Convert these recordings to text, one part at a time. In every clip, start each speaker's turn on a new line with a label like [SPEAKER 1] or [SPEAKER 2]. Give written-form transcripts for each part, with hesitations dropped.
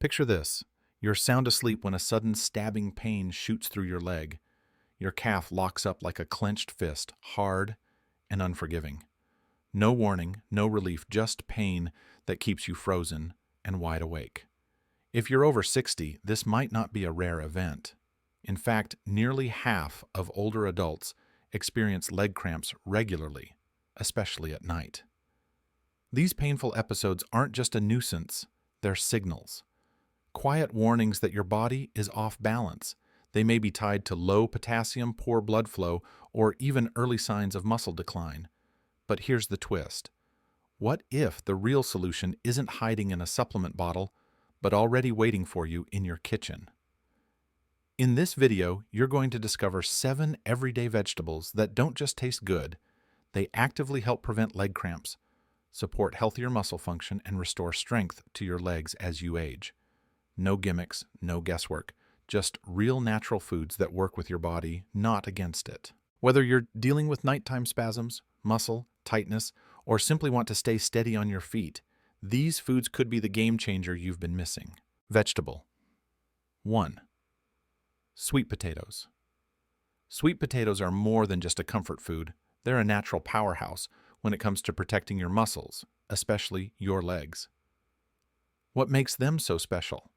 [SPEAKER 1] Picture this. You're sound asleep when a sudden stabbing pain shoots through your leg. Your calf locks up like a clenched fist, hard and unforgiving. No warning, no relief, just pain that keeps you frozen and wide awake. If you're over 60, this might not be a rare event. In fact, nearly half of older adults experience leg cramps regularly, especially at night. These painful episodes aren't just a nuisance, they're signals. Quiet warnings that your body is off balance. They may be tied to low potassium, poor blood flow, or even early signs of muscle decline. But here's the twist. What if the real solution isn't hiding in a supplement bottle, but already waiting for you in your kitchen? In this video, you're going to discover 7 everyday vegetables that don't just taste good, they actively help prevent leg cramps, support healthier muscle function, and restore strength to your legs as you age. No gimmicks, no guesswork, just real natural foods that work with your body, not against it. Whether you're dealing with nighttime spasms, muscle, tightness, or simply want to stay steady on your feet, these foods could be the game changer you've been missing. Vegetable 1. Sweet potatoes. Sweet potatoes are more than just a comfort food. They're a natural powerhouse when it comes to protecting your muscles, especially your legs. What makes them so special?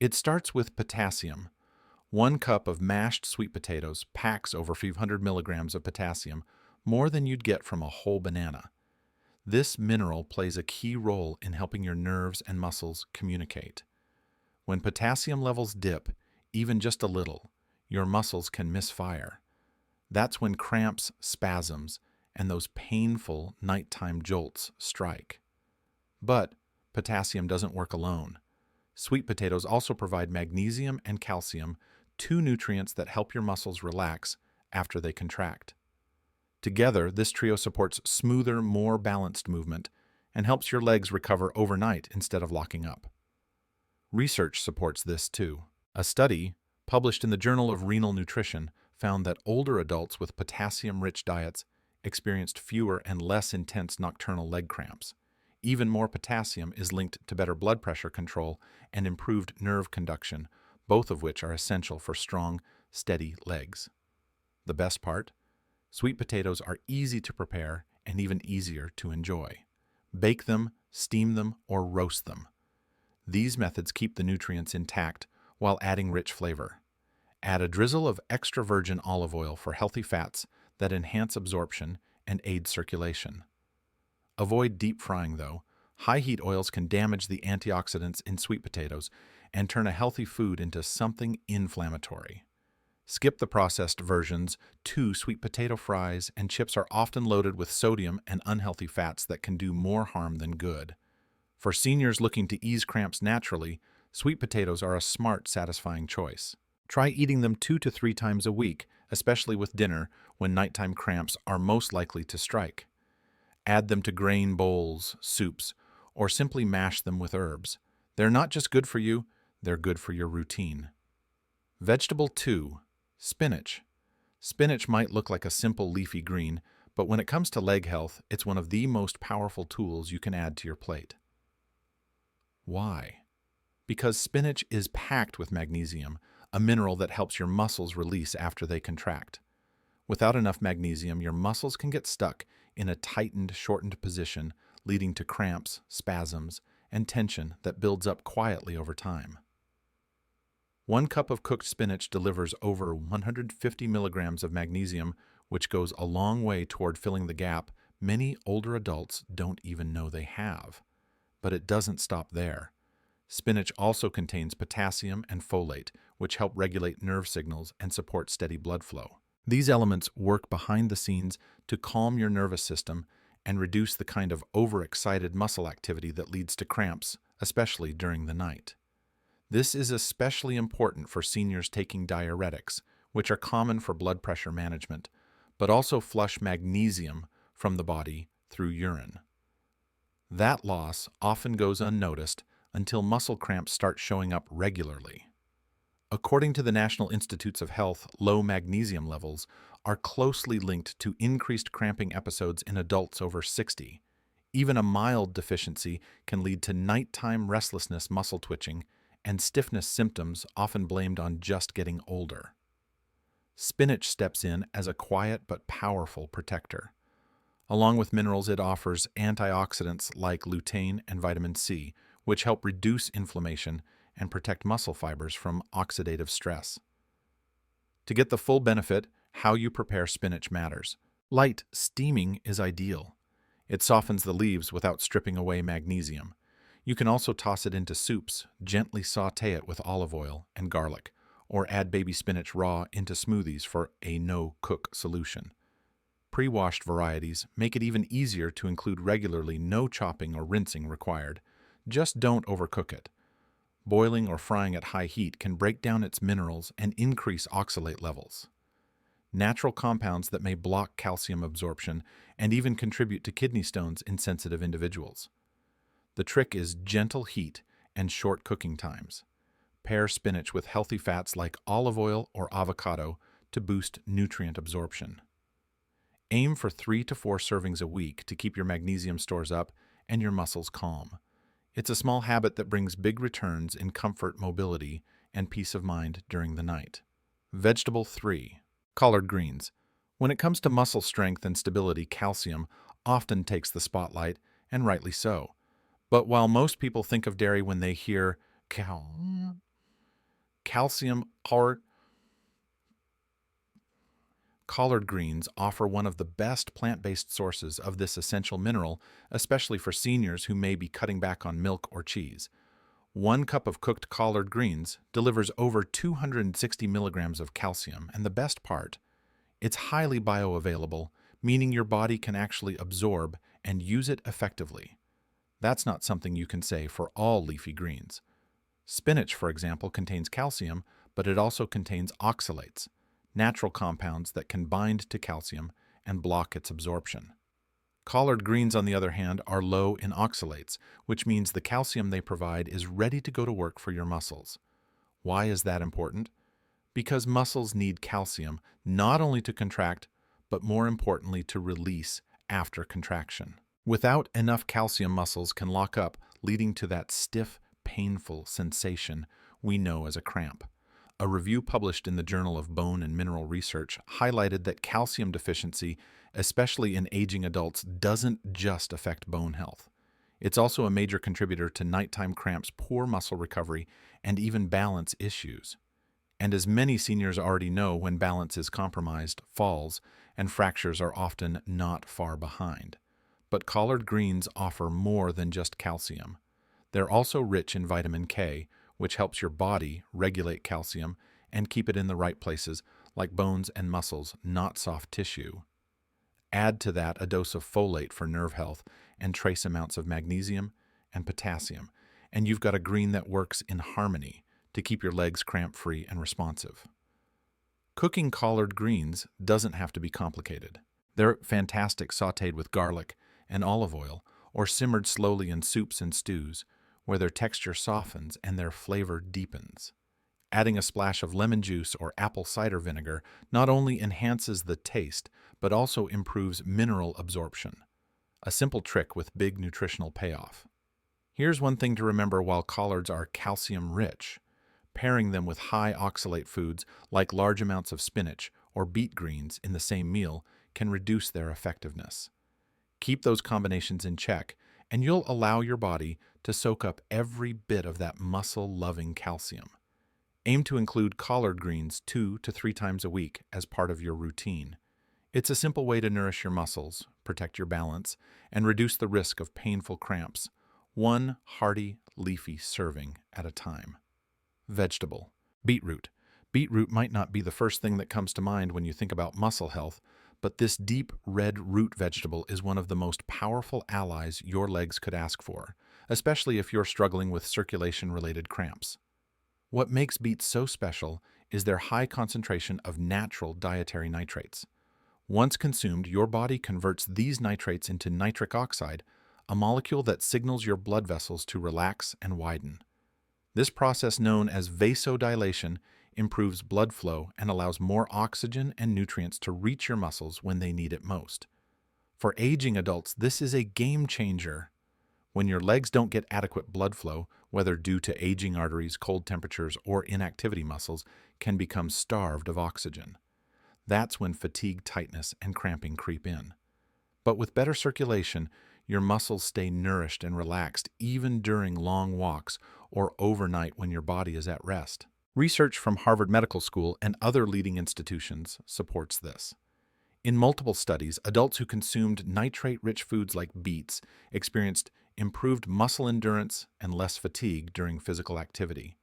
[SPEAKER 1] It starts with potassium. 1 cup of mashed sweet potatoes packs over 500 milligrams of potassium, more than you'd get from a whole banana. This mineral plays a key role in helping your nerves and muscles communicate. When potassium levels dip, even just a little, your muscles can misfire. That's when cramps, spasms, and those painful nighttime jolts strike. But potassium doesn't work alone. Sweet potatoes also provide magnesium and calcium, 2 nutrients that help your muscles relax after they contract. Together, this trio supports smoother, more balanced movement and helps your legs recover overnight instead of locking up. Research supports this too. A study, published in the Journal of Renal Nutrition, found that older adults with potassium-rich diets experienced fewer and less intense nocturnal leg cramps. Even more potassium is linked to better blood pressure control and improved nerve conduction, both of which are essential for strong, steady legs. The best part? Sweet potatoes are easy to prepare and even easier to enjoy. Bake them, steam them, or roast them. These methods keep the nutrients intact while adding rich flavor. Add a drizzle of extra virgin olive oil for healthy fats that enhance absorption and aid circulation. Avoid deep frying, though. High heat oils can damage the antioxidants in sweet potatoes and turn a healthy food into something inflammatory. Skip the processed versions. Too, sweet potato fries and chips are often loaded with sodium and unhealthy fats that can do more harm than good. For seniors looking to ease cramps naturally, sweet potatoes are a smart, satisfying choice. Try eating them 2 to 3 times a week, especially with dinner when nighttime cramps are most likely to strike. Add them to grain bowls, soups, or simply mash them with herbs. They're not just good for you, they're good for your routine. Vegetable 2. Spinach. Spinach might look like a simple leafy green, but when it comes to leg health, it's one of the most powerful tools you can add to your plate. Why? Because spinach is packed with magnesium, a mineral that helps your muscles release after they contract. Without enough magnesium, your muscles can get stuck in a tightened, shortened position, leading to cramps, spasms, and tension that builds up quietly over time. 1 cup of cooked spinach delivers over 150 milligrams of magnesium, which goes a long way toward filling the gap many older adults don't even know they have. But it doesn't stop there. Spinach also contains potassium and folate, which help regulate nerve signals and support steady blood flow. These elements work behind the scenes to calm your nervous system and reduce the kind of overexcited muscle activity that leads to cramps, especially during the night. This is especially important for seniors taking diuretics, which are common for blood pressure management, but also flush magnesium from the body through urine. That loss often goes unnoticed until muscle cramps start showing up regularly. According to the National Institutes of Health, low magnesium levels are closely linked to increased cramping episodes in adults over 60. Even a mild deficiency can lead to nighttime restlessness, muscle twitching, and stiffness symptoms often blamed on just getting older. Spinach steps in as a quiet but powerful protector. Along with minerals, it offers antioxidants like lutein and vitamin C, which help reduce inflammation and protect muscle fibers from oxidative stress. To get the full benefit, how you prepare spinach matters. Light steaming is ideal. It softens the leaves without stripping away magnesium. You can also toss it into soups, gently sauté it with olive oil and garlic, or add baby spinach raw into smoothies for a no-cook solution. Pre-washed varieties make it even easier to include regularly, no chopping or rinsing required. Just don't overcook it. Boiling or frying at high heat can break down its minerals and increase oxalate levels, natural compounds that may block calcium absorption and even contribute to kidney stones in sensitive individuals. The trick is gentle heat and short cooking times. Pair spinach with healthy fats like olive oil or avocado to boost nutrient absorption. Aim for 3 to 4 servings a week to keep your magnesium stores up and your muscles calm. It's a small habit that brings big returns in comfort, mobility, and peace of mind during the night. Vegetable 3. Collard greens. When it comes to muscle strength and stability, calcium often takes the spotlight, and rightly so. But while most people think of dairy when they hear calcium, collard greens offer one of the best plant-based sources of this essential mineral, especially for seniors who may be cutting back on milk or cheese. 1 cup of cooked collard greens delivers over 260 milligrams of calcium, and the best part, it's highly bioavailable, meaning your body can actually absorb and use it effectively. That's not something you can say for all leafy greens. Spinach, for example, contains calcium, but it also contains oxalates, natural compounds that can bind to calcium and block its absorption. Collard greens, on the other hand, are low in oxalates, which means the calcium they provide is ready to go to work for your muscles. Why is that important? Because muscles need calcium not only to contract, but more importantly to release after contraction. Without enough calcium, muscles can lock up, leading to that stiff, painful sensation we know as a cramp. A review published in the Journal of Bone and Mineral Research highlighted that calcium deficiency, especially in aging adults, doesn't just affect bone health. It's also a major contributor to nighttime cramps, poor muscle recovery, and even balance issues. And as many seniors already know, when balance is compromised, falls and fractures are often not far behind. But collard greens offer more than just calcium. They're also rich in vitamin K, which helps your body regulate calcium and keep it in the right places, like bones and muscles, not soft tissue. Add to that a dose of folate for nerve health and trace amounts of magnesium and potassium, and you've got a green that works in harmony to keep your legs cramp-free and responsive. Cooking collard greens doesn't have to be complicated. They're fantastic sautéed with garlic and olive oil, or simmered slowly in soups and stews, where their texture softens and their flavor deepens. Adding a splash of lemon juice or apple cider vinegar not only enhances the taste, but also improves mineral absorption. A simple trick with big nutritional payoff. Here's one thing to remember: while collards are calcium-rich, pairing them with high oxalate foods like large amounts of spinach or beet greens in the same meal can reduce their effectiveness. Keep those combinations in check, and you'll allow your body to soak up every bit of that muscle-loving calcium. Aim to include collard greens 2 to 3 times a week as part of your routine. It's a simple way to nourish your muscles, protect your balance, and reduce the risk of painful cramps, one hearty, leafy serving at a time. Vegetable. Beetroot. Beetroot might not be the first thing that comes to mind when you think about muscle health, but this deep red root vegetable is one of the most powerful allies your legs could ask for, especially if you're struggling with circulation-related cramps. What makes beets so special is their high concentration of natural dietary nitrates. Once consumed, your body converts these nitrates into nitric oxide, a molecule that signals your blood vessels to relax and widen. This process, known as vasodilation, improves blood flow and allows more oxygen and nutrients to reach your muscles when they need it most. For aging adults, this is a game changer. When your legs don't get adequate blood flow, whether due to aging arteries, cold temperatures, or inactivity, muscles can become starved of oxygen. That's when fatigue, tightness, and cramping creep in. But with better circulation, your muscles stay nourished and relaxed even during long walks or overnight when your body is at rest. Research from Harvard Medical School and other leading institutions supports this. In multiple studies, adults who consumed nitrate-rich foods like beets experienced improved muscle endurance and less fatigue during physical activity.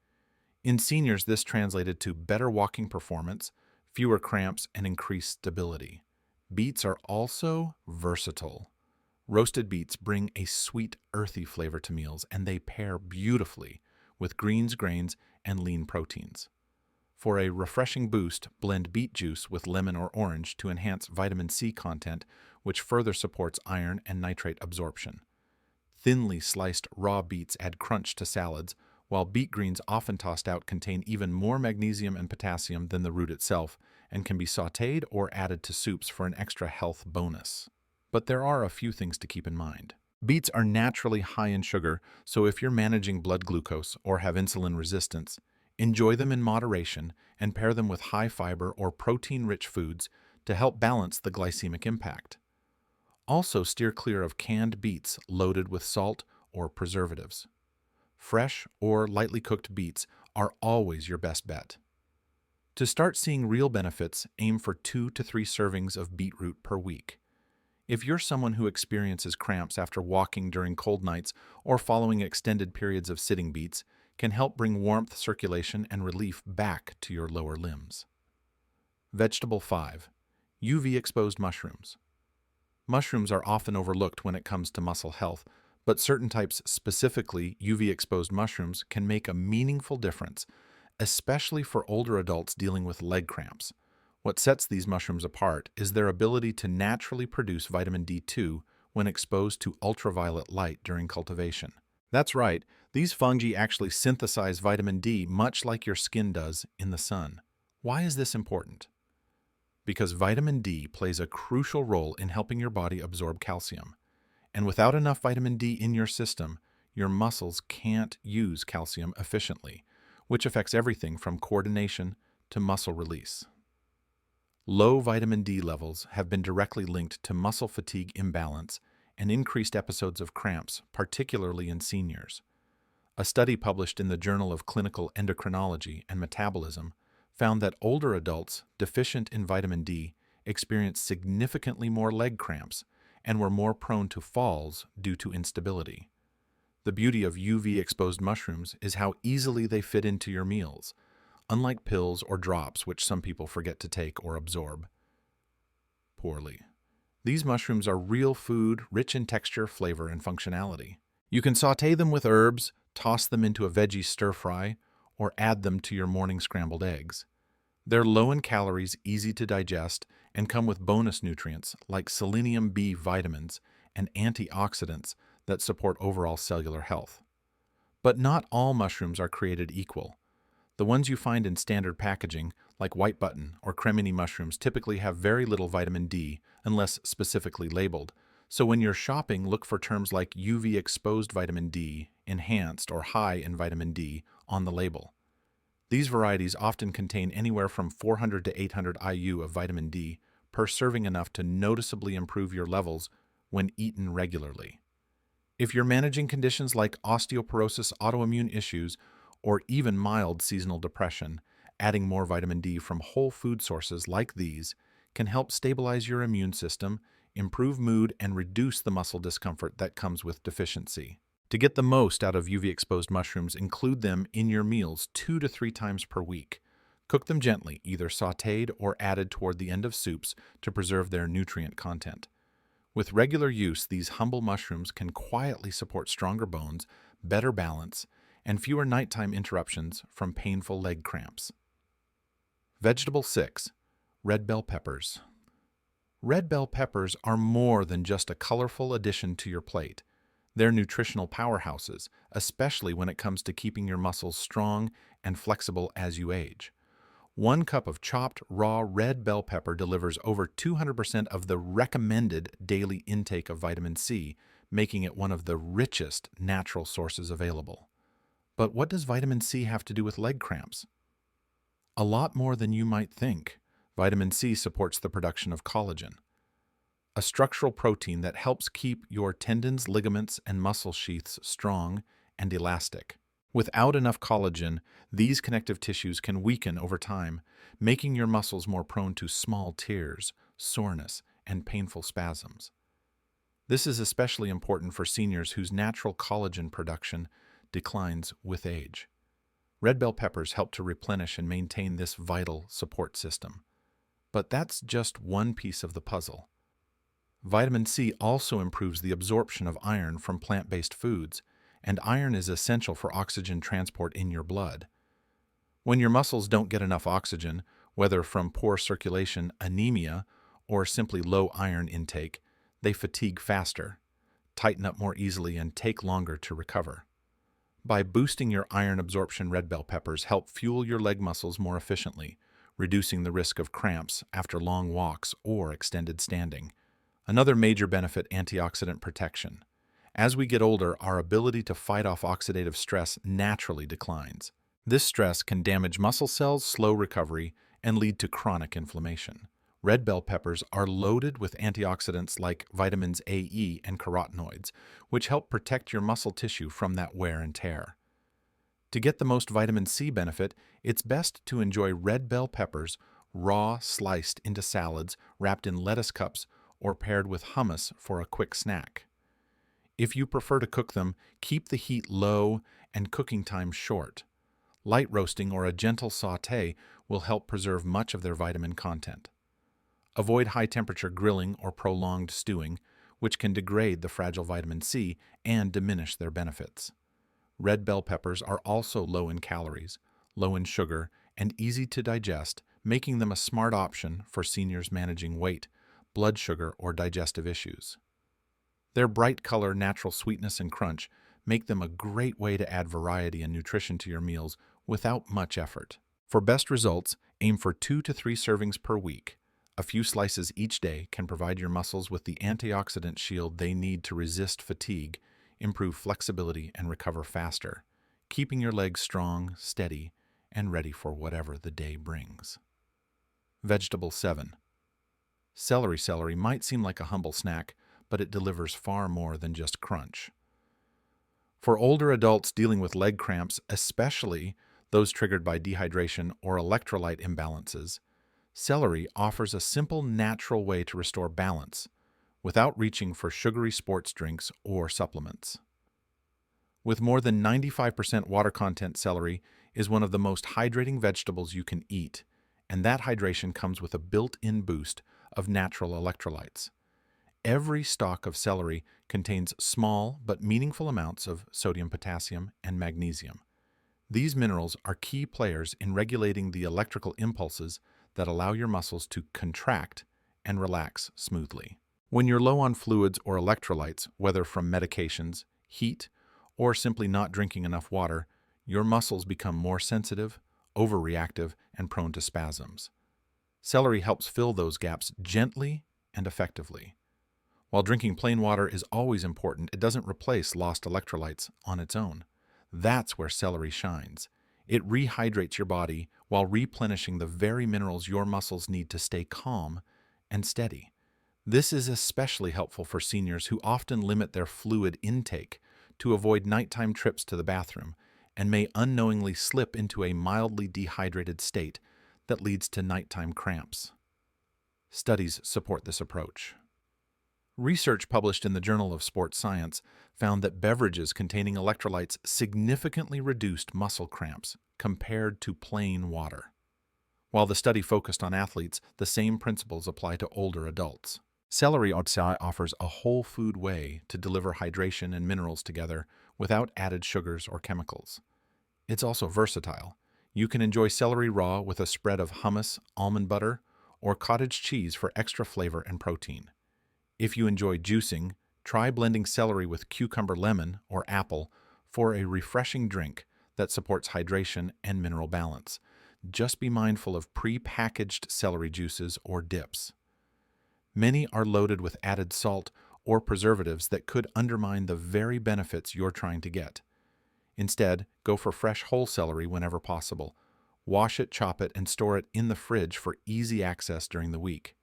[SPEAKER 1] In seniors, this translated to better walking performance, fewer cramps, and increased stability. Beets are also versatile. Roasted beets bring a sweet, earthy flavor to meals, and they pair beautifully with greens, grains, and lean proteins. For a refreshing boost, blend beet juice with lemon or orange to enhance vitamin C content, which further supports iron and nitrate absorption. Thinly sliced raw beets add crunch to salads, while beet greens often tossed out contain even more magnesium and potassium than the root itself and can be sautéed or added to soups for an extra health bonus. But there are a few things to keep in mind. Beets are naturally high in sugar, so if you're managing blood glucose or have insulin resistance, enjoy them in moderation and pair them with high-fiber or protein-rich foods to help balance the glycemic impact. Also, steer clear of canned beets loaded with salt or preservatives. Fresh or lightly cooked beets are always your best bet. To start seeing real benefits, aim for 2 to 3 servings of beetroot per week. If you're someone who experiences cramps after walking during cold nights or following extended periods of sitting, beets can help bring warmth, circulation, and relief back to your lower limbs. Vegetable 5. UV-exposed mushrooms. Mushrooms are often overlooked when it comes to muscle health, but certain types, specifically UV-exposed mushrooms, can make a meaningful difference, especially for older adults dealing with leg cramps. What sets these mushrooms apart is their ability to naturally produce vitamin D2 when exposed to ultraviolet light during cultivation. That's right, these fungi actually synthesize vitamin D much like your skin does in the sun. Why is this important? Because vitamin D plays a crucial role in helping your body absorb calcium. And without enough vitamin D in your system, your muscles can't use calcium efficiently, which affects everything from coordination to muscle release. Low vitamin D levels have been directly linked to muscle fatigue imbalance and increased episodes of cramps, particularly in seniors. A study published in the Journal of Clinical Endocrinology and Metabolism found that older adults deficient in vitamin D experienced significantly more leg cramps and were more prone to falls due to instability. The beauty of UV-exposed mushrooms is how easily they fit into your meals, unlike pills or drops which some people forget to take or absorb poorly. These mushrooms are real food, rich in texture, flavor, and functionality. You can sauté them with herbs, toss them into a veggie stir-fry, or add them to your morning scrambled eggs. They're low in calories, easy to digest, and come with bonus nutrients like selenium B vitamins and antioxidants that support overall cellular health. But not all mushrooms are created equal. The ones you find in standard packaging, like white button or cremini mushrooms, typically have very little vitamin D unless specifically labeled. So when you're shopping, look for terms like UV-exposed vitamin D, enhanced, or high in vitamin D on the label. These varieties often contain anywhere from 400 to 800 IU of vitamin D per serving, enough to noticeably improve your levels when eaten regularly. If you're managing conditions like osteoporosis, autoimmune issues, or even mild seasonal depression, adding more vitamin D from whole food sources like these can help stabilize your immune system, improve mood, and reduce the muscle discomfort that comes with deficiency. To get the most out of UV-exposed mushrooms, include them in your meals 2 to 3 times per week. Cook them gently, either sautéed or added toward the end of soups to preserve their nutrient content. With regular use, these humble mushrooms can quietly support stronger bones, better balance, and fewer nighttime interruptions from painful leg cramps. Vegetable 6. Red bell peppers. Red bell peppers are more than just a colorful addition to your plate. They're nutritional powerhouses, especially when it comes to keeping your muscles strong and flexible as you age. 1 cup of chopped raw red bell pepper delivers over 200% of the recommended daily intake of vitamin C, making it one of the richest natural sources available. But what does vitamin C have to do with leg cramps? A lot more than you might think. Vitamin C supports the production of collagen, a structural protein that helps keep your tendons, ligaments, and muscle sheaths strong and elastic. Without enough collagen, these connective tissues can weaken over time, making your muscles more prone to small tears, soreness, and painful spasms. This is especially important for seniors whose natural collagen production declines with age. Red bell peppers help to replenish and maintain this vital support system. But that's just one piece of the puzzle. Vitamin C also improves the absorption of iron from plant-based foods, and iron is essential for oxygen transport in your blood. When your muscles don't get enough oxygen, whether from poor circulation, anemia, or simply low iron intake, they fatigue faster, tighten up more easily, and take longer to recover. By boosting your iron absorption, red bell peppers help fuel your leg muscles more efficiently, reducing the risk of cramps after long walks or extended standing. Another major benefit: antioxidant protection. As we get older, our ability to fight off oxidative stress naturally declines. This stress can damage muscle cells, slow recovery, and lead to chronic inflammation. Red bell peppers are loaded with antioxidants like vitamins A, E, and carotenoids, which help protect your muscle tissue from that wear and tear. To get the most vitamin C benefit, it's best to enjoy red bell peppers raw, sliced into salads, wrapped in lettuce cups, or paired with hummus for a quick snack. If you prefer to cook them, keep the heat low and cooking time short. Light roasting or a gentle sauté will help preserve much of their vitamin content. Avoid high-temperature grilling or prolonged stewing, which can degrade the fragile vitamin C and diminish their benefits. Red bell peppers are also low in calories, low in sugar, and easy to digest, making them a smart option for seniors managing weight, blood sugar, or digestive issues. Their bright color, natural sweetness, and crunch make them a great way to add variety and nutrition to your meals without much effort. For best results, aim for 2 to 3 servings per week. A few slices each day can provide your muscles with the antioxidant shield they need to resist fatigue, improve flexibility, and recover faster, keeping your legs strong, steady, and ready for whatever the day brings. Vegetable 7. Celery. Celery might seem like a humble snack, but it delivers far more than just crunch. For older adults dealing with leg cramps, especially those triggered by dehydration or electrolyte imbalances, celery offers a simple, natural way to restore balance without reaching for sugary sports drinks or supplements. With more than 95% water content, celery is one of the most hydrating vegetables you can eat, and that hydration comes with a built-in boost of natural electrolytes. Every stalk of celery contains small but meaningful amounts of sodium, potassium, and magnesium. These minerals are key players in regulating the electrical impulses that allow your muscles to contract and relax smoothly. When you're low on fluids or electrolytes, whether from medications, heat, or simply not drinking enough water, your muscles become more sensitive, overreactive, and prone to spasms. Celery helps fill those gaps gently and effectively. While drinking plain water is always important, it doesn't replace lost electrolytes on its own. That's where celery shines. It rehydrates your body while replenishing the very minerals your muscles need to stay calm and steady. This is especially helpful for seniors who often limit their fluid intake to avoid nighttime trips to the bathroom and may unknowingly slip into a mildly dehydrated state that leads to nighttime cramps. Studies support this approach. Research published in the Journal of Sports Science found that beverages containing electrolytes significantly reduced muscle cramps compared to plain water. While the study focused on athletes, the same principles apply to older adults. Celery offers a whole food way to deliver hydration and minerals together without added sugars or chemicals. It's also versatile. You can enjoy celery raw with a spread of hummus, almond butter, or cottage cheese for extra flavor and protein. If you enjoy juicing, try blending celery with cucumber, lemon, or apple for a refreshing drink that supports hydration and mineral balance. just be mindful of pre-packaged celery juices or dips. Many are loaded with added salt or preservatives that could undermine the very benefits you're trying to get. Instead, go for fresh whole celery whenever possible. Wash it, chop it, and store it in the fridge for easy access during the week.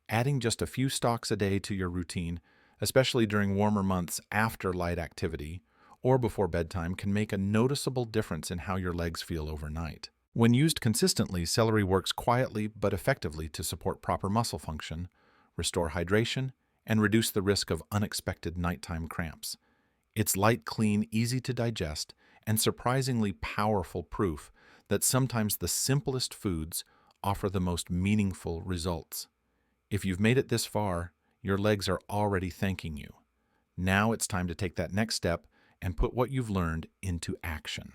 [SPEAKER 1] Adding just a few stalks a day to your routine, especially during warmer months after light activity or before bedtime, can make a noticeable difference in how your legs feel overnight. When used consistently, celery works quietly but effectively to support proper muscle function, restore hydration, and reduce the risk of unexpected nighttime cramps. It's light, clean, easy to digest, and surprisingly powerful proof that sometimes the simplest foods offer the most meaningful results. If you've made it this far, your legs are already thanking you. Now it's time to take that next step and put what you've learned into action.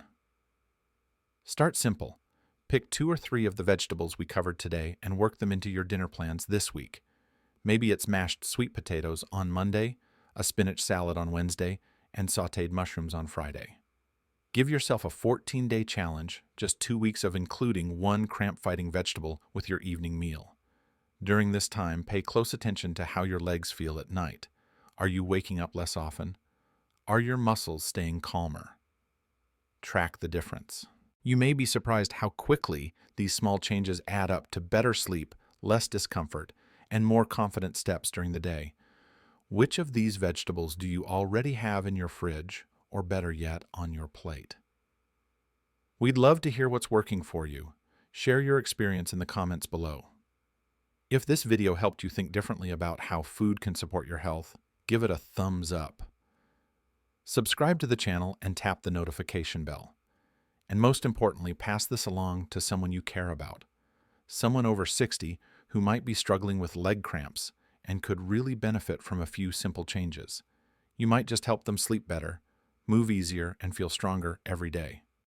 [SPEAKER 1] Start simple. Pick 2 or 3 of the vegetables we covered today and work them into your dinner plans this week. Maybe it's mashed sweet potatoes on Monday, a spinach salad on Wednesday, and sautéed mushrooms on Friday. Give yourself a 14-day challenge, just 2 weeks of including one cramp-fighting vegetable with your evening meal. During this time, pay close attention to how your legs feel at night. Are you waking up less often? Are your muscles staying calmer? Track the difference. You may be surprised how quickly these small changes add up to better sleep, less discomfort, and more confident steps during the day. Which of these vegetables do you already have in your fridge, or better yet, on your plate? We'd love to hear what's working for you. Share your experience in the comments below. If this video helped you think differently about how food can support your health, give it a thumbs up. Subscribe to the channel and tap the notification bell. And most importantly, pass this along to someone you care about. Someone over 60 who might be struggling with leg cramps and could really benefit from a few simple changes. You might just help them sleep better, move easier, and feel stronger every day.